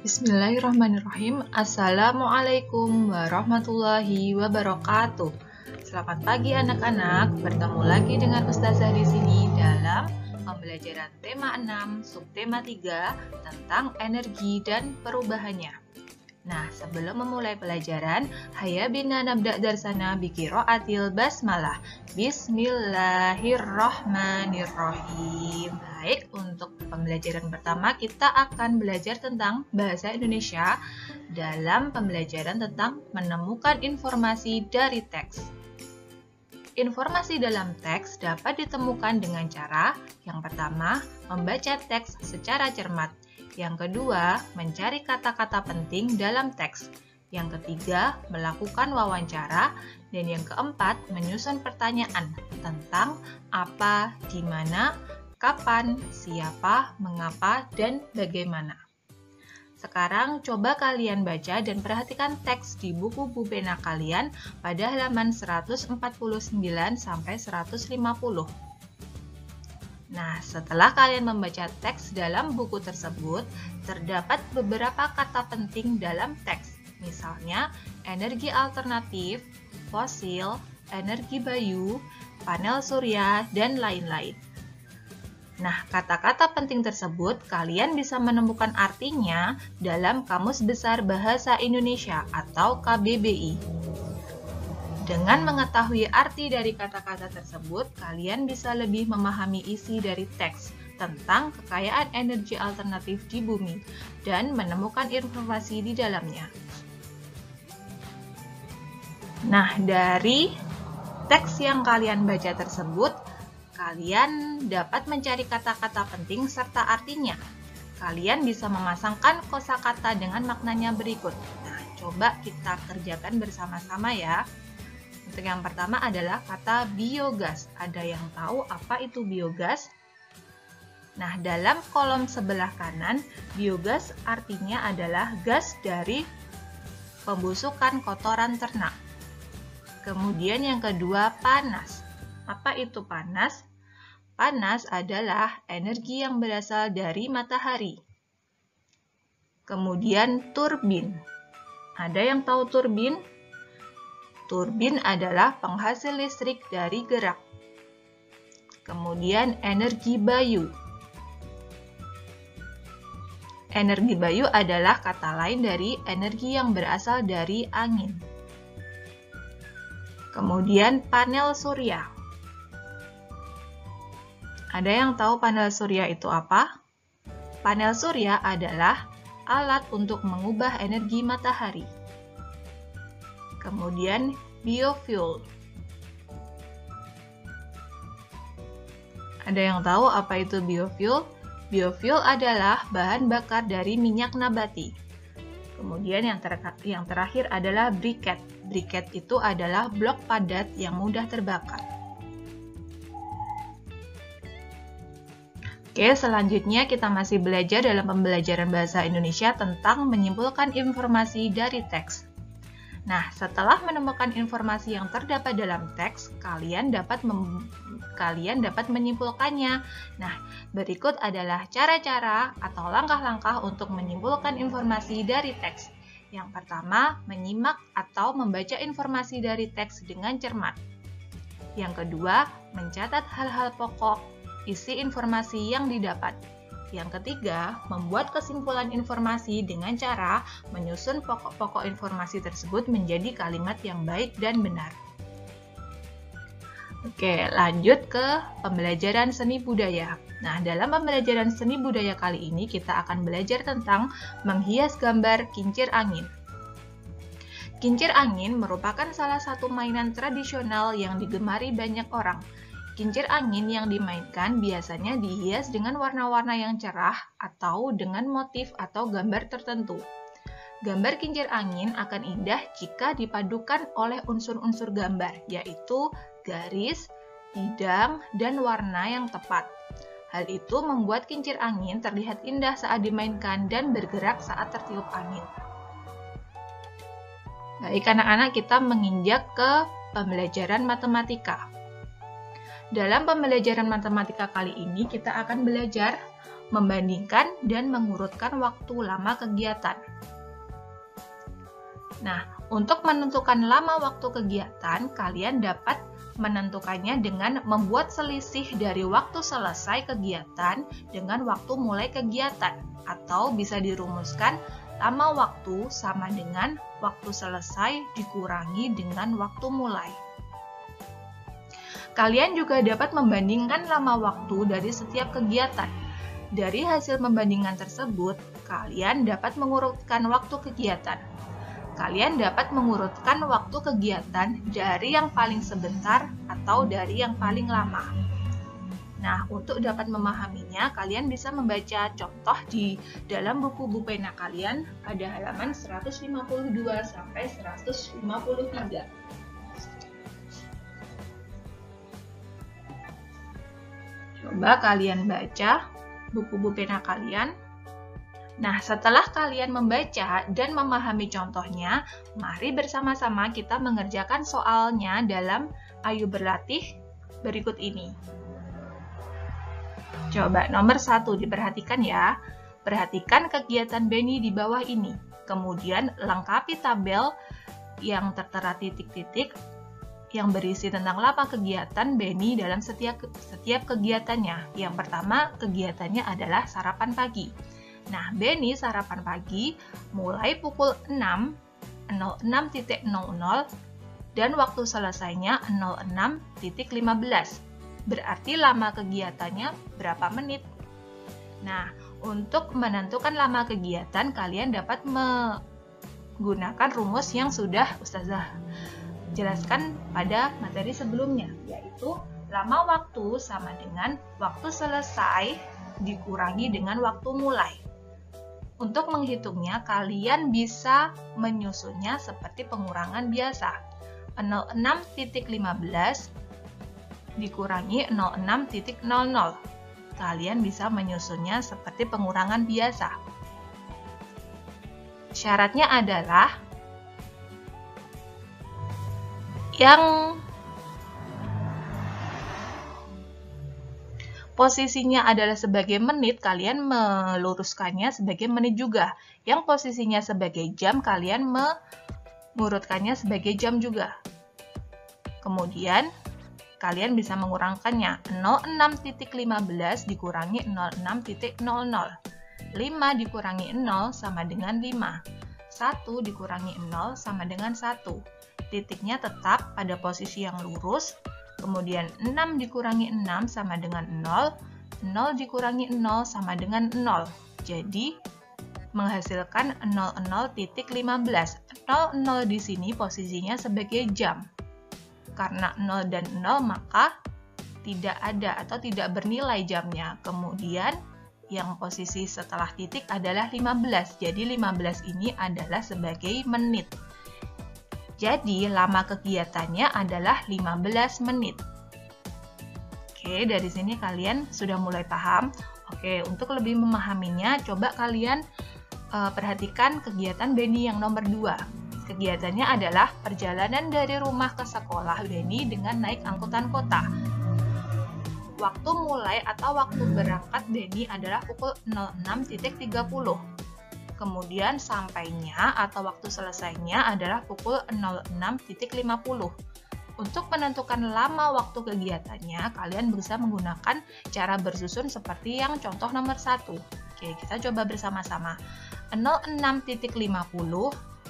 Bismillahirrahmanirrahim. Assalamualaikum warahmatullahi wabarakatuh. Selamat pagi anak-anak. Bertemu lagi dengan Ustazah di sini dalam pembelajaran tema 6, subtema 3 tentang energi dan perubahannya. Nah, sebelum memulai pelajaran, hayya bina nabda darsana biqiraatil basmalah. Bismillahirrahmanirrahim. Baik, untuk pembelajaran pertama kita akan belajar tentang bahasa Indonesia dalam pembelajaran tentang menemukan informasi dari teks. Informasi dalam teks dapat ditemukan dengan cara yang pertama, membaca teks secara cermat. Yang kedua, mencari kata-kata penting dalam teks. Yang ketiga, melakukan wawancara. Dan yang keempat, menyusun pertanyaan tentang apa, di mana, kapan, siapa, mengapa, dan bagaimana. Sekarang coba kalian baca dan perhatikan teks di buku pena kalian pada halaman 149 sampai 150. Nah, setelah kalian membaca teks dalam buku tersebut, terdapat beberapa kata penting dalam teks. Misalnya, energi alternatif, fosil, energi bayu, panel surya, dan lain-lain. Nah, kata-kata penting tersebut kalian bisa menemukan artinya dalam Kamus Besar Bahasa Indonesia atau KBBI. Dengan mengetahui arti dari kata-kata tersebut, kalian bisa lebih memahami isi dari teks tentang kekayaan energi alternatif di bumi dan menemukan informasi di dalamnya. Nah, dari teks yang kalian baca tersebut, kalian dapat mencari kata-kata penting serta artinya. Kalian bisa memasangkan kosakata dengan maknanya berikut. Nah, coba kita kerjakan bersama-sama ya. Untuk yang pertama adalah kata biogas. Ada yang tahu apa itu biogas? Nah, dalam kolom sebelah kanan, biogas artinya adalah gas dari pembusukan kotoran ternak. Kemudian yang kedua, panas. Apa itu panas? Panas adalah energi yang berasal dari matahari. Kemudian turbin. Ada yang tahu turbin? Turbin adalah penghasil listrik dari gerak. Kemudian energi bayu. Energi bayu adalah kata lain dari energi yang berasal dari angin. Kemudian panel surya. Ada yang tahu panel surya itu apa? Panel surya adalah alat untuk mengubah energi matahari. Kemudian biofuel. Ada yang tahu apa itu biofuel? Biofuel adalah bahan bakar dari minyak nabati. Kemudian yang terakhir adalah briket. Briket itu adalah blok padat yang mudah terbakar. Oke, selanjutnya kita masih belajar dalam pembelajaran bahasa Indonesia tentang menyimpulkan informasi dari teks. Nah, setelah menemukan informasi yang terdapat dalam teks, kalian dapat menyimpulkannya. Nah, berikut adalah cara-cara atau langkah-langkah untuk menyimpulkan informasi dari teks. Yang pertama, menyimak atau membaca informasi dari teks dengan cermat. Yang kedua, mencatat hal-hal pokok isi informasi yang didapat. Yang ketiga, membuat kesimpulan informasi dengan cara menyusun pokok-pokok informasi tersebut menjadi kalimat yang baik dan benar. Oke, lanjut ke pembelajaran seni budaya. Nah, dalam pembelajaran seni budaya kali ini kita akan belajar tentang menghias gambar kincir angin. Kincir angin merupakan salah satu mainan tradisional yang digemari banyak orang. Kincir angin yang dimainkan biasanya dihias dengan warna-warna yang cerah atau dengan motif atau gambar tertentu. Gambar kincir angin akan indah jika dipadukan oleh unsur-unsur gambar, yaitu garis, bidang, dan warna yang tepat. Hal itu membuat kincir angin terlihat indah saat dimainkan dan bergerak saat tertiup angin. Baik anak-anak, kita menginjak ke pembelajaran matematika. Dalam pembelajaran matematika kali ini, kita akan belajar membandingkan dan mengurutkan waktu lama kegiatan. Nah, untuk menentukan lama waktu kegiatan, kalian dapat menentukannya dengan membuat selisih dari waktu selesai kegiatan dengan waktu mulai kegiatan, atau bisa dirumuskan lama waktu sama dengan waktu selesai dikurangi dengan waktu mulai. Kalian juga dapat membandingkan lama waktu dari setiap kegiatan. Dari hasil pembandingan tersebut, kalian dapat mengurutkan waktu kegiatan. Kalian dapat mengurutkan waktu kegiatan dari yang paling sebentar atau dari yang paling lama. Nah, untuk dapat memahaminya, kalian bisa membaca contoh di dalam buku pena kalian pada halaman 152 sampai 153. Coba kalian baca buku pena kalian. Nah, setelah kalian membaca dan memahami contohnya, mari bersama-sama kita mengerjakan soalnya dalam Ayo Berlatih berikut ini. Coba nomor 1 diperhatikan ya. Perhatikan kegiatan Benny di bawah ini. Kemudian lengkapi tabel yang tertera titik-titik yang berisi tentang lama kegiatan Benny dalam setiap kegiatannya. Yang pertama, kegiatannya adalah sarapan pagi. Nah, Benny sarapan pagi mulai pukul 06.00 dan waktu selesainya 06.15. Berarti lama kegiatannya berapa menit? Nah, untuk menentukan lama kegiatan, kalian dapat menggunakan rumus yang sudah Ustazah jelaskan pada materi sebelumnya, yaitu lama waktu sama dengan waktu selesai dikurangi dengan waktu mulai. Untuk menghitungnya, kalian bisa menyusunnya seperti pengurangan biasa. 06.15 dikurangi 06.00. Kalian bisa menyusunnya seperti pengurangan biasa. Syaratnya adalah yang posisinya adalah sebagai menit, kalian meluruskannya sebagai menit juga. Yang posisinya sebagai jam, kalian mengurutkannya sebagai jam juga. Kemudian, kalian bisa mengurangkannya. 06.15 dikurangi 06.00. 5 dikurangi 0 sama dengan 5. 1 dikurangi 0 sama dengan 1. Titiknya tetap pada posisi yang lurus. Kemudian 6 dikurangi 6 sama dengan 0, 0 dikurangi 0 sama dengan 0. Jadi, menghasilkan 00.15. 00 di sini posisinya sebagai jam. Karena 0 dan 0 maka tidak ada atau tidak bernilai jamnya. Kemudian, yang posisi setelah titik adalah 15. Jadi, 15 ini adalah sebagai menit. Jadi, lama kegiatannya adalah 15 menit. Oke, dari sini kalian sudah mulai paham. Oke, untuk lebih memahaminya, coba kalian perhatikan kegiatan Benny yang nomor 2. Kegiatannya adalah perjalanan dari rumah ke sekolah Benny dengan naik angkutan kota. Waktu mulai atau waktu berangkat Benny adalah pukul 06.30. Kemudian sampainya atau waktu selesainya adalah pukul 06.50. Untuk menentukan lama waktu kegiatannya, kalian bisa menggunakan cara bersusun seperti yang contoh nomor 1. Oke, kita coba bersama-sama. 06.50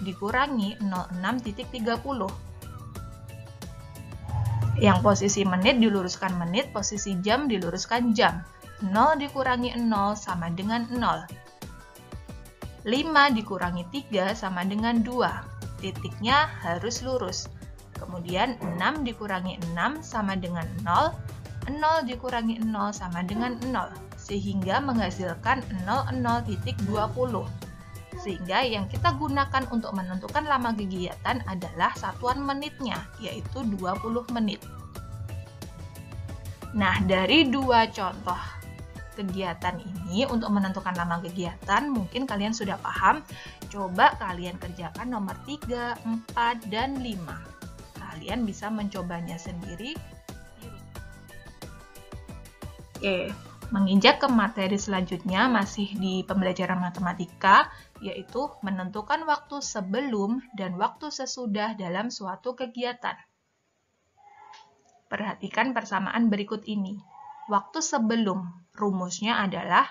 dikurangi 06.30. Yang posisi menit diluruskan menit, posisi jam diluruskan jam. 0 dikurangi 0 sama dengan 0. 5 dikurangi 3 sama dengan 2. Titiknya harus lurus. Kemudian 6 dikurangi 6 sama dengan 0. 0 dikurangi 0 sama dengan 0. Sehingga menghasilkan 00.20. Sehingga yang kita gunakan untuk menentukan lama kegiatan adalah satuan menitnya, yaitu 20 menit. Nah, dari dua contoh kegiatan ini untuk menentukan lama kegiatan mungkin kalian sudah paham. Coba kalian kerjakan nomor 3, 4, dan 5. Kalian bisa mencobanya sendiri. Oke, Menginjak ke materi selanjutnya masih di pembelajaran matematika, yaitu menentukan waktu sebelum dan waktu sesudah dalam suatu kegiatan. Perhatikan persamaan berikut ini. Waktu sebelum, rumusnya adalah,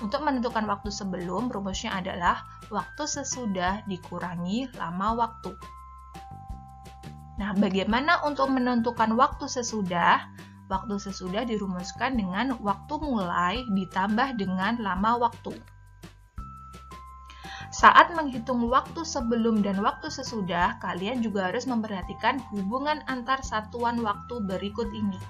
untuk menentukan waktu sebelum, rumusnya adalah waktu sesudah dikurangi lama waktu. Nah, bagaimana untuk menentukan waktu sesudah? Waktu sesudah dirumuskan dengan waktu mulai ditambah dengan lama waktu. Saat menghitung waktu sebelum dan waktu sesudah, kalian juga harus memperhatikan hubungan antar satuan waktu berikut ini.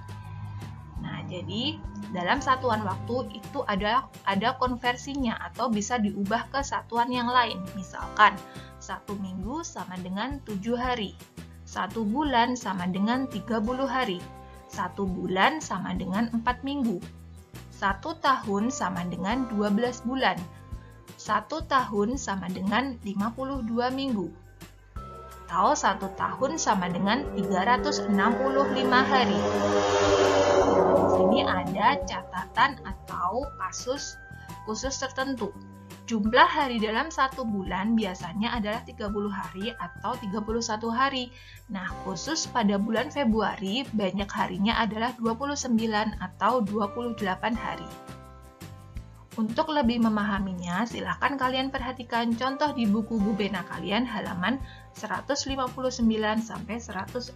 Nah, jadi dalam satuan waktu itu ada konversinya atau bisa diubah ke satuan yang lain. Misalkan, 1 minggu sama dengan 7 hari, 1 bulan sama dengan 30 hari, 1 bulan sama dengan 4 minggu, 1 tahun sama dengan 12 bulan, 1 tahun sama dengan 52 minggu, atau 1 tahun sama dengan 365 hari. Di sini ada catatan atau kasus khusus tertentu. Jumlah hari dalam 1 bulan biasanya adalah 30 hari atau 31 hari. Nah, khusus pada bulan Februari, banyak harinya adalah 29 atau 28 hari. Untuk lebih memahaminya, silahkan kalian perhatikan contoh di buku Bubena kalian halaman 159-160.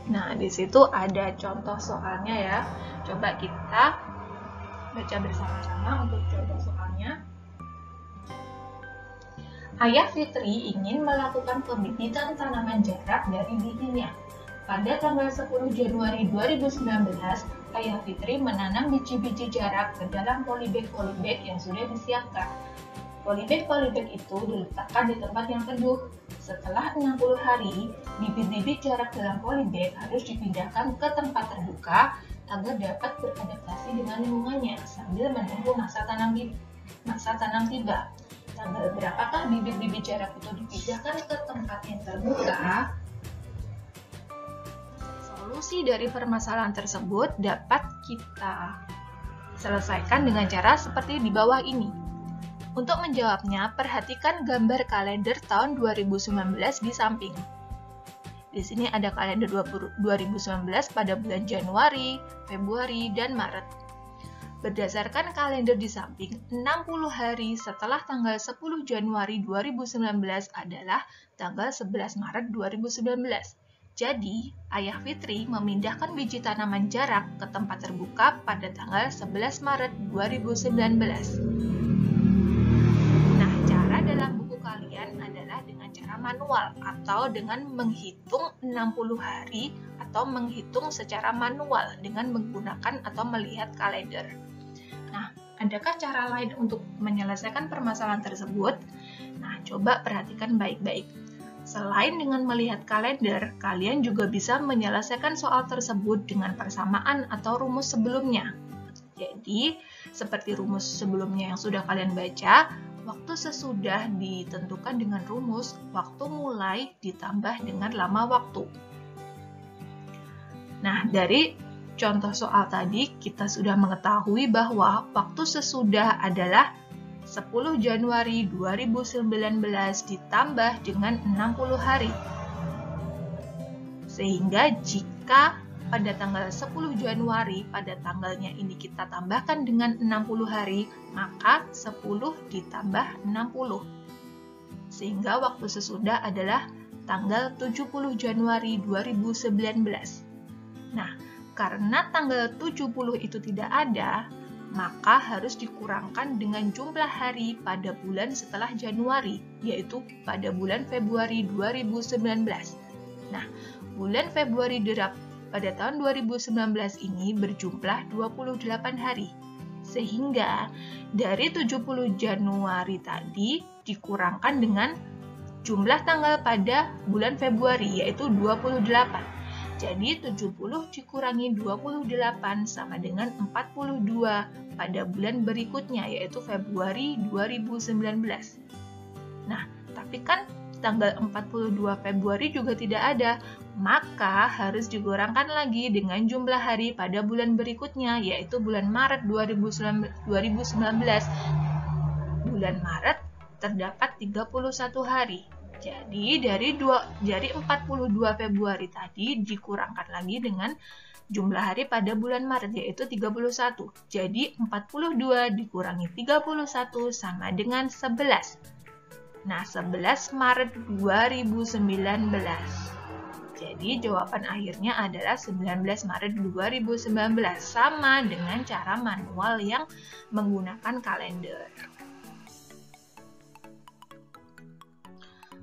Nah, di situ ada contoh soalnya ya. Coba kita baca bersama-sama untuk contoh soalnya. Ayah Fitri ingin melakukan pembibitan tanaman jarak dari bibitnya. Pada tanggal 10 Januari 2019, Ayah Fitri menanam biji-biji jarak ke dalam polybag-polybag yang sudah disiapkan. Polybag-polybag itu diletakkan di tempat yang teduh. Setelah 60 hari, bibit-bibit jarak dalam polybag harus dipindahkan ke tempat terbuka agar dapat beradaptasi dengan lingkungannya sambil menunggu masa tanam tiba. Tanggal berapakah bibit-bibit jarak itu dipindahkan ke tempat yang terbuka? Solusi dari permasalahan tersebut dapat kita selesaikan dengan cara seperti di bawah ini. Untuk menjawabnya, perhatikan gambar kalender tahun 2019 di samping. Di sini ada kalender 2019 pada bulan Januari, Februari, dan Maret. Berdasarkan kalender di samping, 60 hari setelah tanggal 10 Januari 2019 adalah tanggal 11 Maret 2019. Jadi, Ayah Fitri memindahkan biji tanaman jarak ke tempat terbuka pada tanggal 11 Maret 2019. Dalam buku kalian adalah dengan cara manual atau dengan menghitung 60 hari atau menghitung secara manual dengan menggunakan atau melihat kalender. Nah, adakah cara lain untuk menyelesaikan permasalahan tersebut? Nah, coba perhatikan baik-baik. Selain dengan melihat kalender, kalian juga bisa menyelesaikan soal tersebut dengan persamaan atau rumus sebelumnya. Jadi, seperti rumus sebelumnya yang sudah kalian baca, waktu sesudah ditentukan dengan rumus waktu mulai ditambah dengan lama waktu. Nah, dari contoh soal tadi kita sudah mengetahui bahwa waktu sesudah adalah 10 Januari 2019 ditambah dengan 60 hari. Sehingga jika pada tanggal 10 Januari, pada tanggalnya ini kita tambahkan dengan 60 hari, maka 10 ditambah 60. Sehingga waktu sesudah adalah tanggal 70 Januari 2019. Nah, karena tanggal 70 itu tidak ada, maka harus dikurangkan dengan jumlah hari pada bulan setelah Januari, yaitu pada bulan Februari 2019. Nah, bulan Februari pada tahun 2019 ini berjumlah 28 hari. Sehingga dari 70 Januari tadi dikurangkan dengan jumlah tanggal pada bulan Februari, yaitu 28. Jadi 70 dikurangi 28 sama dengan 42 pada bulan berikutnya, yaitu Februari 2019. Nah, tapi kan tanggal 42 Februari juga tidak ada, maka harus dikurangkan lagi dengan jumlah hari pada bulan berikutnya, yaitu bulan Maret 2019. Bulan Maret terdapat 31 hari. Jadi dari 42 Februari tadi dikurangkan lagi dengan jumlah hari pada bulan Maret, yaitu 31. Jadi 42 dikurangi 31 sama dengan 11. Nah, 11 Maret 2019. Jadi jawaban akhirnya adalah 19 Maret 2019, sama dengan cara manual yang menggunakan kalender.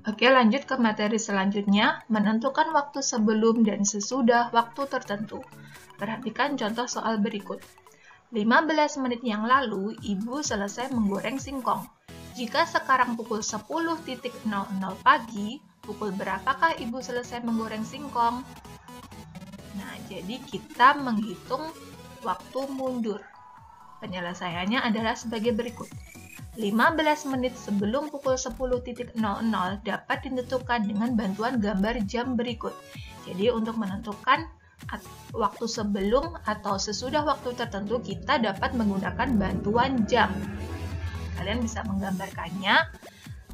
Oke, lanjut ke materi selanjutnya, menentukan waktu sebelum dan sesudah waktu tertentu. Perhatikan contoh soal berikut. 15 menit yang lalu, Ibu selesai menggoreng singkong. Jika sekarang pukul 10.00 pagi, pukul berapakah Ibu selesai menggoreng singkong? Nah, jadi kita menghitung waktu mundur. Penyelesaiannya adalah sebagai berikut. 15 menit sebelum pukul 10.00 dapat ditentukan dengan bantuan gambar jam berikut. Jadi untuk menentukan waktu sebelum atau sesudah waktu tertentu, kita dapat menggunakan bantuan jam. Kalian bisa menggambarkannya,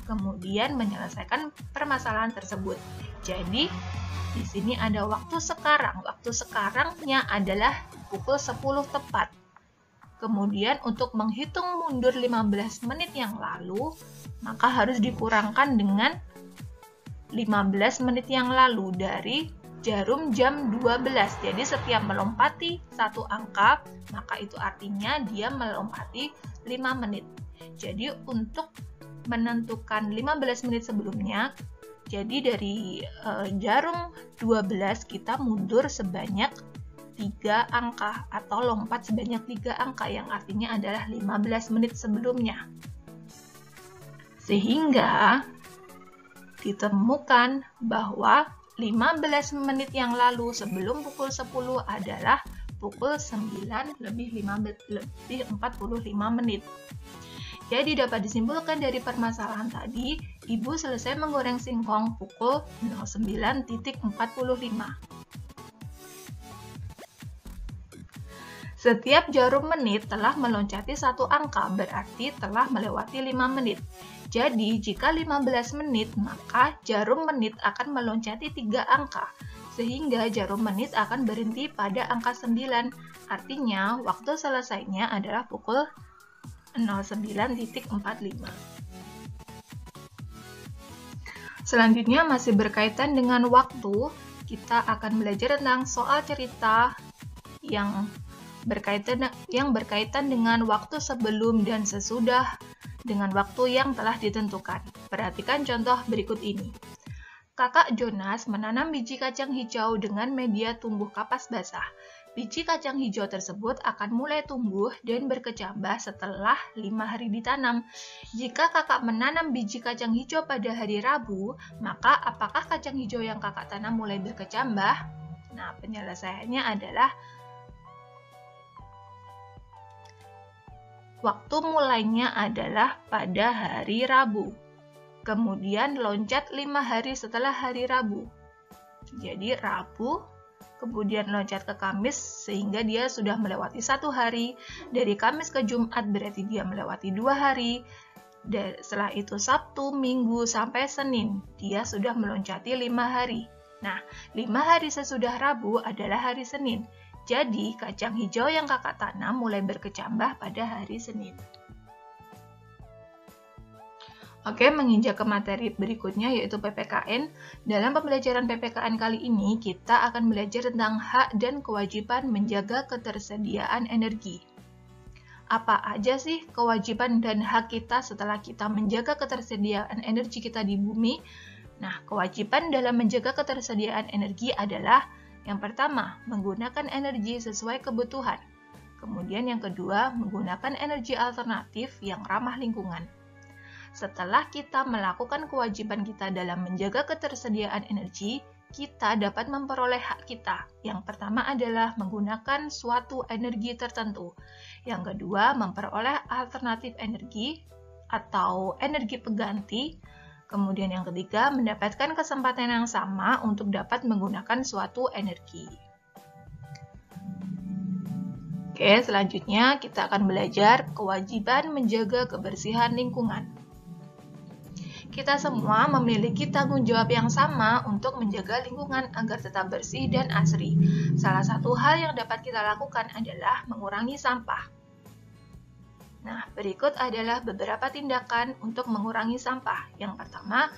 kemudian menyelesaikan permasalahan tersebut. Jadi di sini ada waktu sekarang. Waktu sekarangnya adalah pukul 10 tepat. Kemudian untuk menghitung mundur 15 menit yang lalu, maka harus dikurangkan dengan 15 menit yang lalu dari jarum jam 12. Jadi setiap melompati satu angka, maka itu artinya dia melompati 5 menit. Jadi untuk menentukan 15 menit sebelumnya, jadi dari jarum 12 kita mundur sebanyak 3 angka atau lompat sebanyak 3 angka yang artinya adalah 15 menit sebelumnya. Sehingga ditemukan bahwa 15 menit yang lalu sebelum pukul 10 adalah pukul 9 lebih 45 menit. Jadi dapat disimpulkan dari permasalahan tadi, Ibu selesai menggoreng singkong pukul 09.45. Setiap jarum menit telah meloncati satu angka, berarti telah melewati 5 menit. Jadi, jika 15 menit, maka jarum menit akan meloncati 3 angka, sehingga jarum menit akan berhenti pada angka 9. Artinya, waktu selesainya adalah pukul 09.45. Selanjutnya, masih berkaitan dengan waktu, kita akan belajar tentang soal cerita yang berkaitan dengan waktu sebelum dan sesudah dengan waktu yang telah ditentukan. Perhatikan contoh berikut ini. Kakak Jonas menanam biji kacang hijau dengan media tumbuh kapas basah. Biji kacang hijau tersebut akan mulai tumbuh dan berkecambah setelah 5 hari ditanam. Jika kakak menanam biji kacang hijau pada hari Rabu, maka apakah kacang hijau yang kakak tanam mulai berkecambah? Nah, penyelesaiannya adalah waktu mulainya adalah pada hari Rabu. Kemudian loncat 5 hari setelah hari Rabu. Jadi Rabu, kemudian loncat ke Kamis sehingga dia sudah melewati 1 hari. Dari Kamis ke Jumat berarti dia melewati 2 hari. Dan setelah itu Sabtu, Minggu, sampai Senin. Dia sudah meloncati 5 hari. Nah, 5 hari sesudah Rabu adalah hari Senin. Jadi, kacang hijau yang kakak tanam mulai berkecambah pada hari Senin. Oke, menginjak ke materi berikutnya yaitu PPKN. Dalam pembelajaran PPKN kali ini, kita akan belajar tentang hak dan kewajiban menjaga ketersediaan energi. Apa aja sih kewajiban dan hak kita setelah kita menjaga ketersediaan energi kita di bumi? Nah, kewajiban dalam menjaga ketersediaan energi adalah yang pertama, menggunakan energi sesuai kebutuhan. Kemudian yang kedua, menggunakan energi alternatif yang ramah lingkungan. Setelah kita melakukan kewajiban kita dalam menjaga ketersediaan energi, kita dapat memperoleh hak kita. Yang pertama adalah menggunakan suatu energi tertentu. Yang kedua, memperoleh alternatif energi atau energi pengganti. Kemudian yang ketiga, mendapatkan kesempatan yang sama untuk dapat menggunakan suatu energi. Oke, selanjutnya kita akan belajar kewajiban menjaga kebersihan lingkungan. Kita semua memiliki tanggung jawab yang sama untuk menjaga lingkungan agar tetap bersih dan asri. Salah satu hal yang dapat kita lakukan adalah mengurangi sampah. Nah, berikut adalah beberapa tindakan untuk mengurangi sampah. Yang pertama,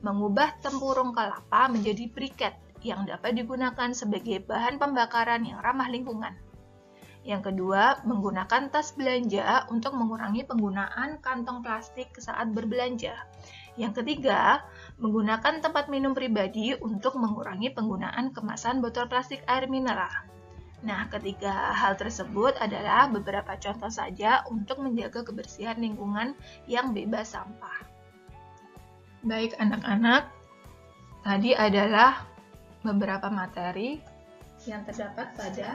mengubah tempurung kelapa menjadi briket yang dapat digunakan sebagai bahan pembakaran yang ramah lingkungan. Yang kedua, menggunakan tas belanja untuk mengurangi penggunaan kantong plastik saat berbelanja. Yang ketiga, menggunakan tempat minum pribadi untuk mengurangi penggunaan kemasan botol plastik air mineral. Nah, ketiga hal tersebut adalah beberapa contoh saja untuk menjaga kebersihan lingkungan yang bebas sampah. Baik anak-anak, tadi adalah beberapa materi yang terdapat pada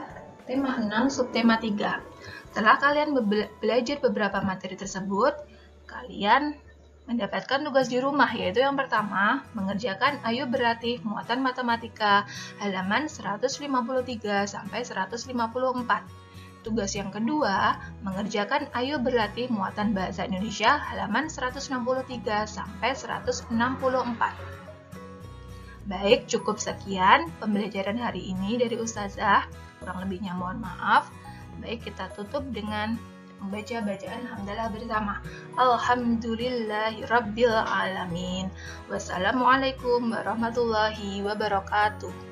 tema 6 subtema 3. Setelah kalian belajar beberapa materi tersebut, kalian mendapatkan tugas di rumah, yaitu yang pertama, mengerjakan Ayo Berlatih Muatan Matematika halaman 153 sampai 154. Tugas yang kedua, mengerjakan Ayo Berlatih Muatan Bahasa Indonesia halaman 163 sampai 164. Baik, cukup sekian pembelajaran hari ini dari Ustazah. Kurang lebihnya mohon maaf. Baik, kita tutup dengan membaca bacaan hamdalah bersama. Alhamdulillahirabbil alamin. Wassalamualaikum warahmatullahi wabarakatuh.